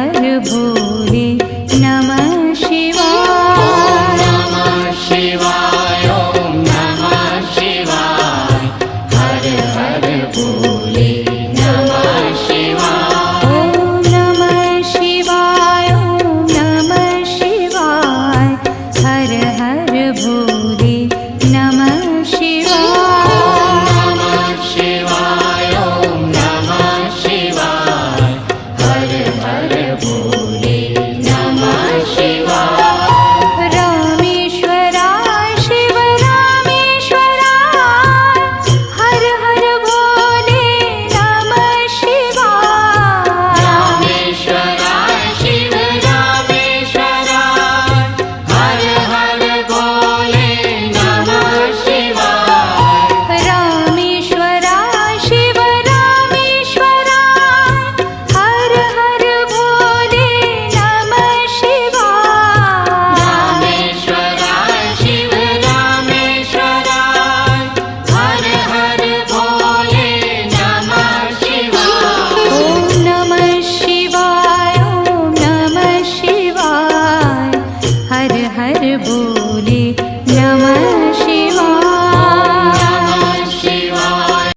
हर भोले नमः शिवाय। नमः शिवाय ओम नमः शिवाय हर हर भोले नमः शिवाय। ओम नमः शिवाय ओम नमः शिवाय हर हर भोले नमः शिवाय। नमः शिवाय ओम नमः शिवाय हर हर भोले